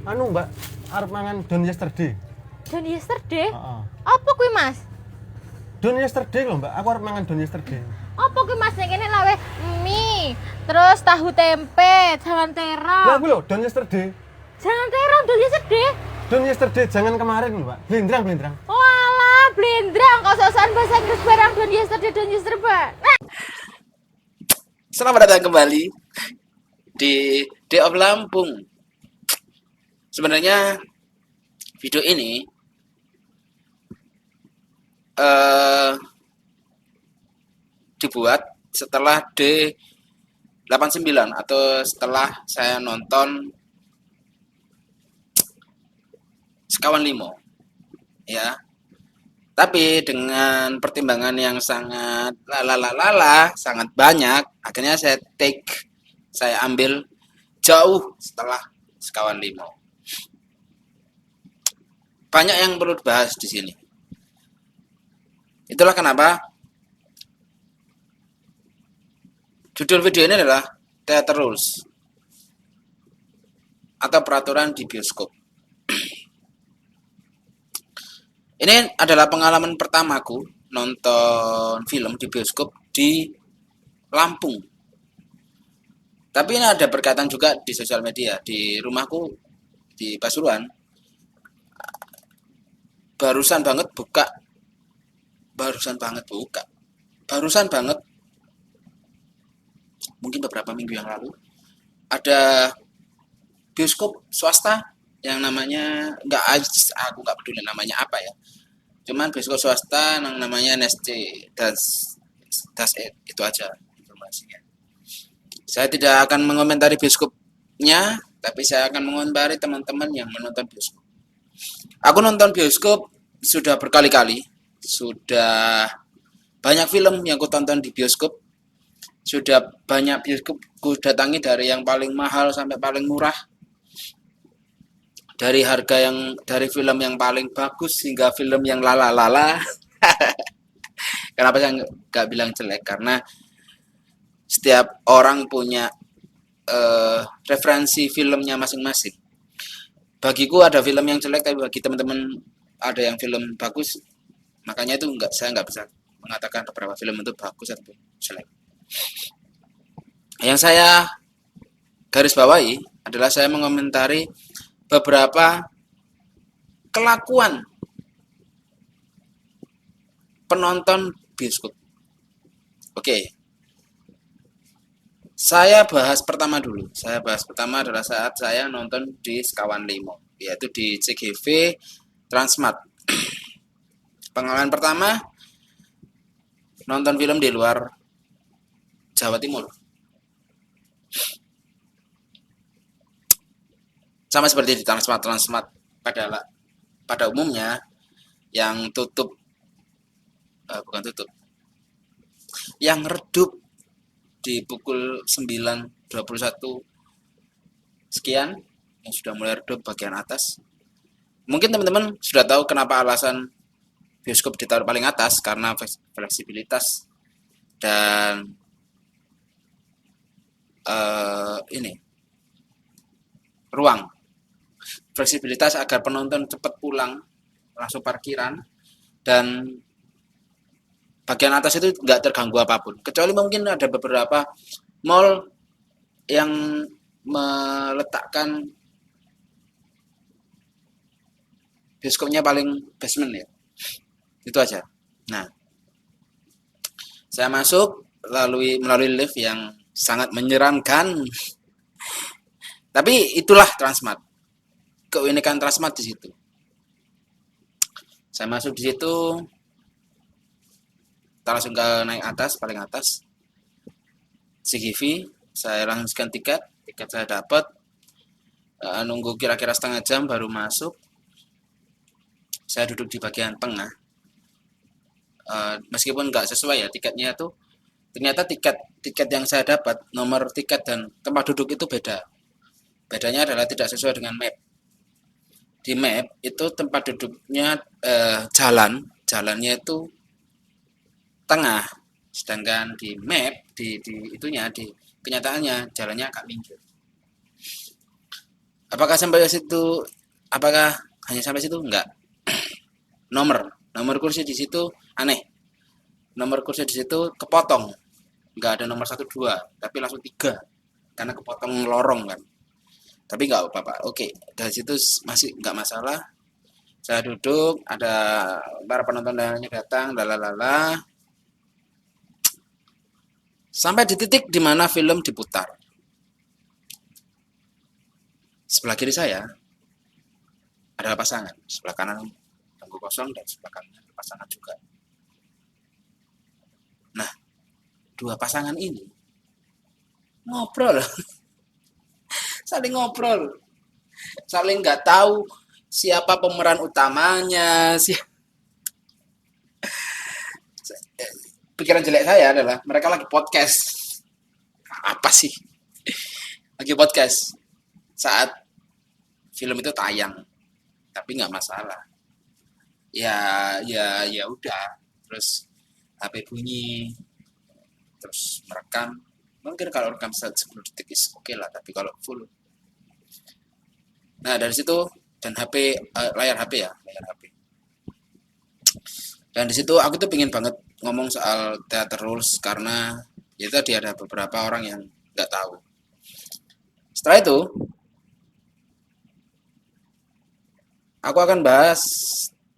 Anu Mbak, arep mangan Don Yesterday. Dan yesterday? Heeh. Apa kuwi, Mas? Don Yesterday lho Mbak, aku arep mangan Don Yesterday. Apa kuwi, Mas? Ning kene lawe mie, terus tahu tempe, jangan Lah terong. aku lho Don Yesterday. Jangan terong, dan yesterday. Don Yesterday jangan kemarin lho Mbak. Blendrang. Walah, blendrang kok sosokan bahasa Inggris barang dan yesterday. Selamat datang kembali di Day of Lampung. Sebenarnya video ini dibuat setelah D89 atau setelah saya nonton Sekawan Limo, ya. Tapi dengan pertimbangan yang sangat sangat banyak, akhirnya saya ambil jauh setelah Sekawan Limo. Banyak yang perlu dibahas di sini. Itulah kenapa judul video ini adalah Theater Rules atau peraturan di bioskop. Ini adalah pengalaman pertamaku nonton film di bioskop di Lampung. Tapi ini ada berkaitan juga di sosial media. Di rumahku di Pasuruan barusan banget mungkin beberapa minggu yang lalu ada bioskop swasta yang namanya aku nggak peduli namanya apa ya, cuman bioskop swasta yang namanya NSC das itu aja informasinya. Saya tidak akan mengomentari bioskopnya, tapi saya akan mengomentari teman-teman yang menonton bioskop. Aku nonton bioskop sudah berkali-kali, sudah banyak film yang aku tonton di bioskop, sudah banyak bioskop ku datangi dari yang paling mahal sampai paling murah, dari film yang paling bagus hingga film yang lala. Kenapa saya nggak bilang jelek? Karena setiap orang punya referensi filmnya masing-masing. Bagiku ada film yang jelek, tapi bagi teman-teman ada yang film bagus. Makanya itu saya nggak bisa mengatakan beberapa film itu bagus atau jelek. Yang saya garis bawahi adalah saya mengomentari beberapa kelakuan penonton bioskop. Oke. Saya bahas pertama dulu. Saya bahas pertama adalah saat saya nonton di Sekawan Limo, yaitu di CGV Transmart. Pengalaman pertama nonton film di luar Jawa Timur. Sama seperti di Transmart pada umumnya yang yang redup di pukul 9.21 sekian, yang sudah mulai redup bagian atas. Mungkin teman-teman sudah tahu kenapa alasan bioskop ditaruh paling atas, karena fleksibilitas dan ruang. Fleksibilitas agar penonton cepat pulang langsung parkiran, dan bagian atas itu nggak terganggu apapun, kecuali mungkin ada beberapa mall yang meletakkan bioskopnya paling basement ya. Itu aja. Nah, saya masuk melalui lift yang sangat menyeramkan. Tapi itulah Transmart. Keunikan Transmart di situ. Saya masuk di situ, kita langsung ke naik atas, paling atas. CGV, saya langsung tiket saya dapat. Nunggu kira-kira setengah jam baru masuk. Saya duduk di bagian tengah. Meskipun nggak sesuai ya tiketnya tuh, ternyata tiket yang saya dapat, nomor tiket dan tempat duduk itu beda. Bedanya adalah tidak sesuai dengan map. Di map itu tempat duduknya jalannya itu tengah, sedangkan di map di kenyataannya jalannya agak minggir. Apakah sampai situ? Apakah hanya sampai situ? Enggak. Nomor kursi di situ aneh. Nomor kursi di situ kepotong. Enggak ada nomor 1 2, tapi langsung 3 karena kepotong lorong kan. Tapi enggak apa-apa. Oke, dari situ masih enggak masalah. Saya duduk, ada para penonton lainnya datang, lalalala. Sampai di titik di mana film diputar. Sebelah kiri saya adalah pasangan, sebelah kanan bangku kosong dan sebelah kanan pasangan juga. Nah, dua pasangan ini ngobrol, saling ngobrol, saling nggak tahu siapa pemeran utamanya. Pikiran jelek saya adalah mereka lagi podcast. Apa sih? Lagi podcast saat film itu tayang, tapi nggak masalah. Ya udah. Terus HP bunyi, terus merekam. Mungkin kalau rekam 10 detik is oke lah, tapi kalau full. Nah dari situ dan HP layar HP ya, layar HP. Dan di situ aku tuh pengen banget ngomong soal theater rules karena ya tadi ada beberapa orang yang nggak tahu. Setelah itu aku akan bahas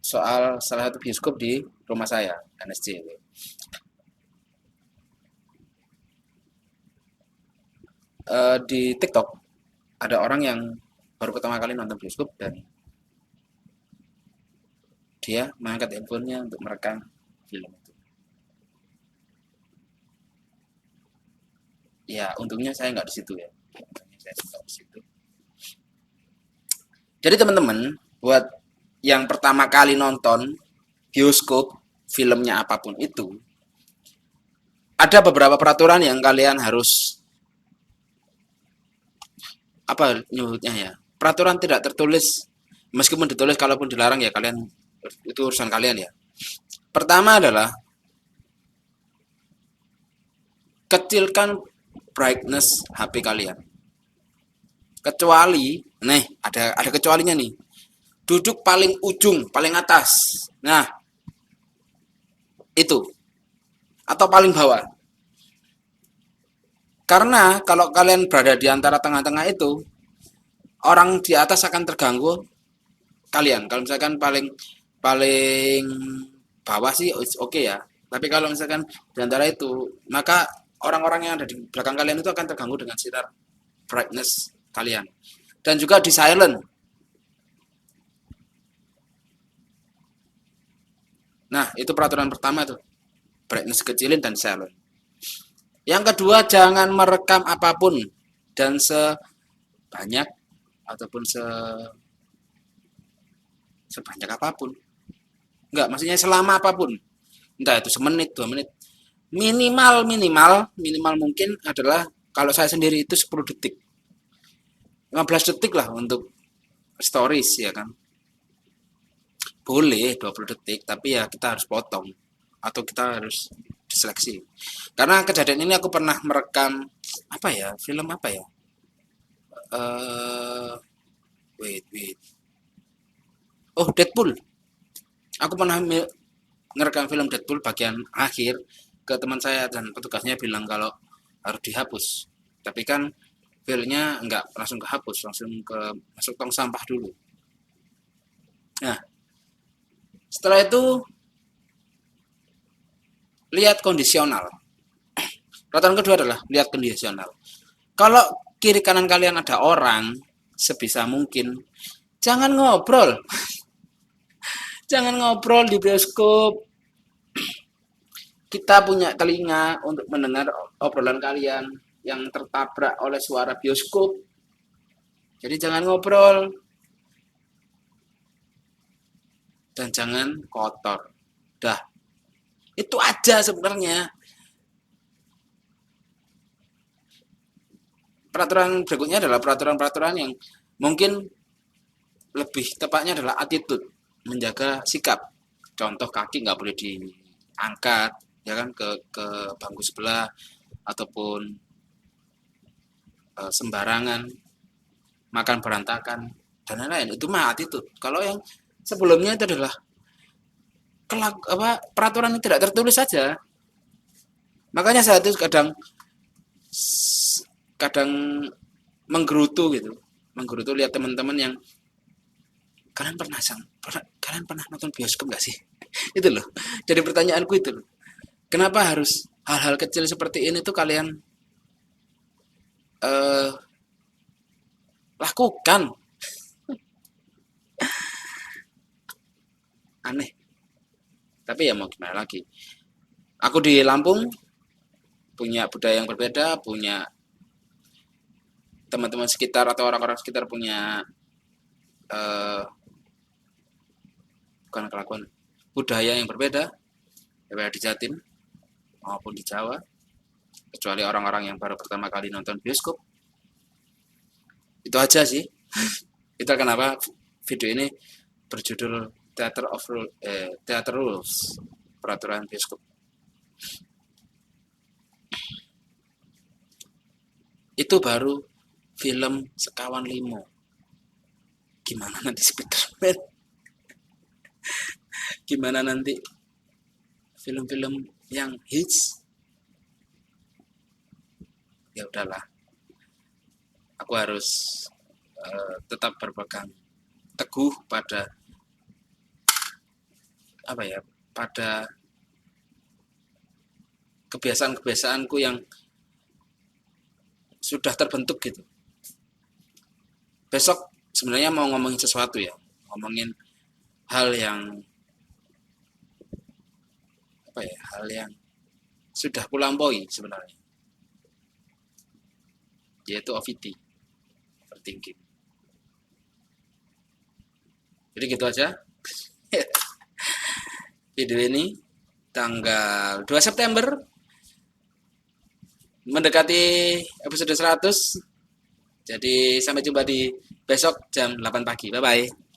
soal salah satu bioskop di rumah saya, NSC. Di TikTok ada orang yang baru pertama kali nonton bioskop dan dia mengangkat handphonenya untuk merekam film itu. Ya, untungnya saya nggak di situ ya. Untungnya saya nggak di situ. Jadi teman-teman, buat yang pertama kali nonton bioskop, filmnya apapun itu, ada beberapa peraturan yang kalian harus apa nyebutnya ya? Peraturan tidak tertulis, meskipun ditulis kalaupun dilarang ya kalian itu urusan kalian ya. Pertama adalah kecilkan brightness HP kalian. Kecuali, nih ada kecualinya nih. Duduk paling ujung, paling atas. Nah, itu. Atau paling bawah. Karena kalau kalian berada di antara tengah-tengah itu, orang di atas akan terganggu kalian. Kalau misalkan paling bawah sih oke ya. Tapi kalau misalkan di antara itu, maka orang-orang yang ada di belakang kalian itu akan terganggu dengan sinar brightness kalian. Dan juga di silent. Nah, itu peraturan pertama tuh. Brightness kecilin dan silent. Yang kedua, jangan merekam apapun dan sebanyak ataupun sebanyak apapun. Enggak, maksudnya selama apapun. Entah itu semenit, 2 menit. Minimal mungkin adalah kalau saya sendiri itu 10 detik. 15 detik lah untuk stories ya kan. Boleh 20 detik, tapi ya kita harus potong atau kita harus diseleksi. Karena kejadian ini aku pernah merekam apa ya? Film apa ya? Wait. Oh, Deadpool. Aku pernah ngerekam film Deadpool bagian akhir ke teman saya dan petugasnya bilang kalau harus dihapus. Tapi kan filenya nggak langsung kehapus, langsung masuk tong sampah dulu. Nah, setelah itu lihat kondisional. Peraturan kedua adalah lihat kondisional. Kalau kiri kanan kalian ada orang, sebisa mungkin jangan ngobrol. Jangan ngobrol di bioskop. Kita punya telinga untuk mendengar obrolan kalian yang tertabrak oleh suara bioskop. Jadi jangan ngobrol. Dan jangan kotor. Dah. Itu aja sebenarnya. Peraturan berikutnya adalah peraturan-peraturan yang mungkin lebih tepatnya adalah attitude, menjaga sikap. Contoh kaki nggak boleh diangkat, ya kan ke bangku sebelah ataupun sembarangan. makan berantakan dan lain-lain. Itu mah attitude. Kalau yang sebelumnya itu adalah peraturan yang tidak tertulis saja. Makanya saya itu kadang kadang menggerutu gitu, menggerutu lihat teman-teman yang kalian pernah nonton bioskop nggak sih? Itu loh. Jadi pertanyaanku itu loh. Kenapa harus hal-hal kecil seperti ini tuh kalian eh, lakukan? Aneh. Tapi ya mau gimana lagi? Aku di Lampung punya budaya yang berbeda, punya teman-teman sekitar atau orang-orang sekitar punya eh, bukan kelakuan, budaya yang berbeda, baik di Jatim maupun di Jawa, kecuali orang-orang yang baru pertama kali nonton bioskop. Itu aja sih. Itu kenapa video ini berjudul Theater Rules, peraturan bioskop. Itu baru film Sekawan Limo. Gimana nanti Spiderman? Gimana nanti film-film yang hits? Ya udahlah. Aku harus tetap berpegang teguh pada pada kebiasaan-kebiasaanku yang sudah terbentuk gitu. Besok sebenarnya mau ngomongin sesuatu ya, ngomongin hal yang hal yang sudah kulampaui sebenarnya, yaitu OVT, overthinking. Jadi gitu aja. Video ini tanggal 2 September mendekati episode 100. Jadi sampai jumpa di besok jam 8 pagi. Bye bye.